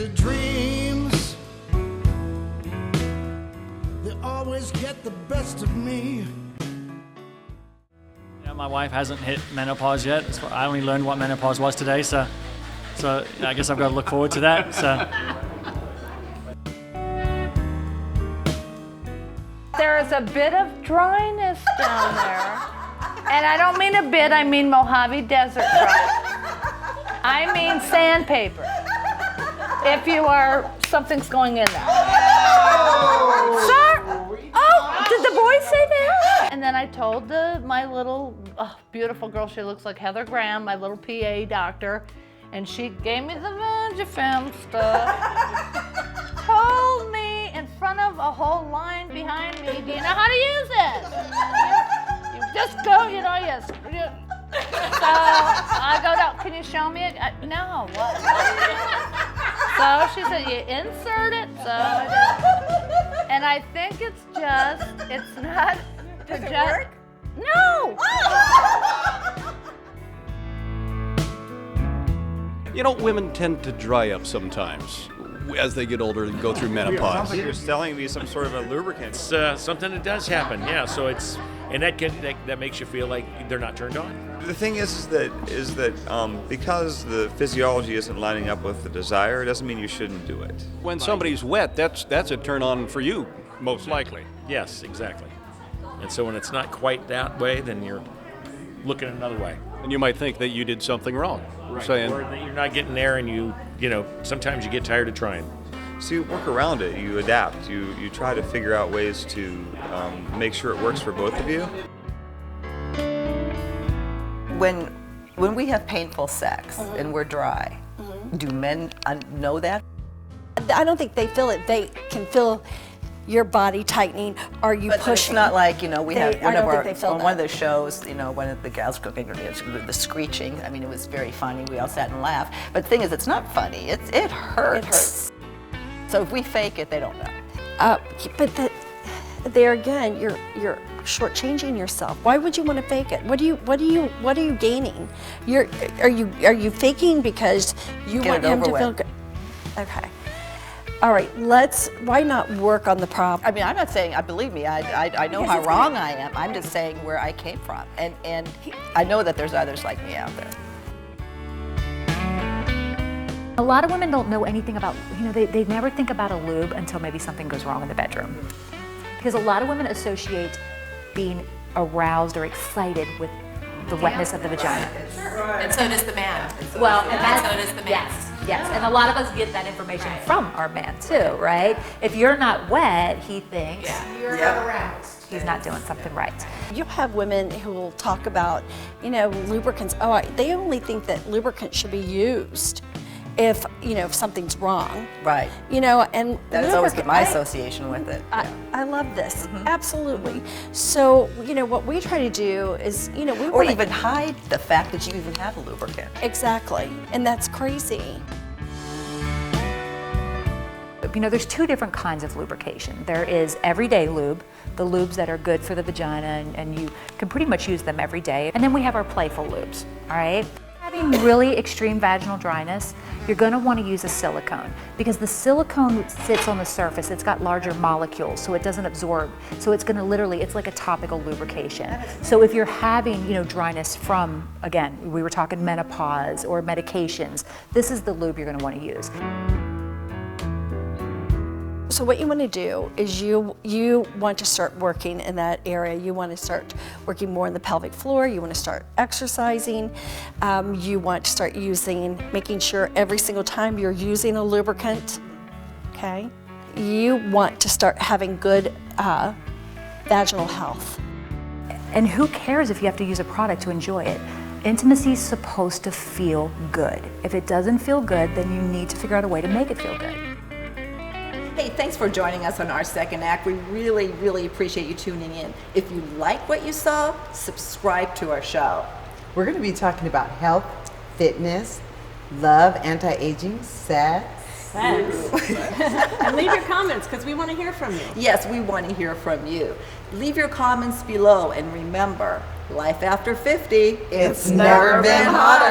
of dreams, they always get the best of me. Yeah, my wife hasn't hit menopause yet. I only learned what menopause was today, so I guess I've got to look forward to that. So. There is a bit of dryness down there. And I don't mean a bit, I mean Mojave Desert dry. I mean sandpaper. If you are, something's going in there. Sir? Oh, did the boys say that? And then I told my little beautiful girl, she looks like Heather Graham, my little PA doctor, and she gave me the Vagifem stuff. Told me in front of a whole line behind me, do you know how to use it? You just go, yes. So I go down, can you show me it? No, what? So she said, you insert it, so I did. And I think it's not. Does it work? No! You know, women tend to dry up sometimes as they get older and go through menopause. Sounds like you're selling me some sort of a lubricant. It's something that does happen, yeah. So that makes you feel like they're not turned on. The thing is that because the physiology isn't lining up with the desire, it doesn't mean you shouldn't do it. When somebody's wet, that's a turn on for you, most likely. Yes, exactly. And so when it's not quite that way, then you're looking another way. And you might think that you did something wrong. Right. Saying, or that you're not getting there, and you sometimes you get tired of trying. So you work around it, you adapt, you try to figure out ways to make sure it works for both of you. When we have painful sex and we're dry, do men know that? I don't think they feel it. They can feel your body tightening, or you But pushing. it's not like, we had I don't think they feel on that. one of the shows, one of the gals cooking, the screeching. I mean, it was very funny. We all sat and laughed. But the thing is, it's not funny. It hurts. It hurts. So if we fake it, they don't know. But there again, you're shortchanging yourself. Why would you want to fake it? What are you gaining? Are you faking because you Get want it him over to feel with. good? Okay. All right. Why not work on the problem? I mean, I'm not saying, believe me, I know how wrong I am. I'm just saying where I came from. And I know that there's others like me out there. A lot of women don't know anything about, they never think about a lube until maybe something goes wrong in the bedroom. Because a lot of women associate being aroused or excited with the wetness of the vagina. And so does the man. Well, so does the man. Yes, and a lot of us get that information from our man too, right? If you're not wet, he thinks You're not aroused. he's not doing something right. You'll have women who will talk about, lubricants. They only think that lubricant should be used if something's wrong. Right. And That has always been my lubricant- association with it. I love this. Absolutely. So, what we try to do is, we Or wanna- even hide the fact that you even have a lubricant. Exactly. And that's crazy. There's two different kinds of lubrication. There is everyday lube, the lubes that are good for the vagina, and you can pretty much use them every day. And then we have our playful lubes, all right? Having really extreme vaginal dryness, you're gonna wanna use a silicone because the silicone sits on the surface. It's got larger molecules, so it doesn't absorb. So it's gonna it's like a topical lubrication. So if you're having, dryness from, again, we were talking menopause or medications, this is the lube you're gonna wanna use. So what you want to do is you want to start working in that area. You want to start working more on the pelvic floor. You want to start exercising. You want to start making sure every single time you're using a lubricant, okay? You want to start having good vaginal health. And who cares if you have to use a product to enjoy it? Intimacy is supposed to feel good. If it doesn't feel good, then you need to figure out a way to make it feel good. Hey, thanks for joining us on our second act. We really, really appreciate you tuning in. If you like what you saw, subscribe to our show. We're going to be talking about health, fitness, love, anti-aging, sex. And leave your comments because we want to hear from you. Yes, we want to hear from you. Leave your comments below, and remember, life after 50, It's never been hotter.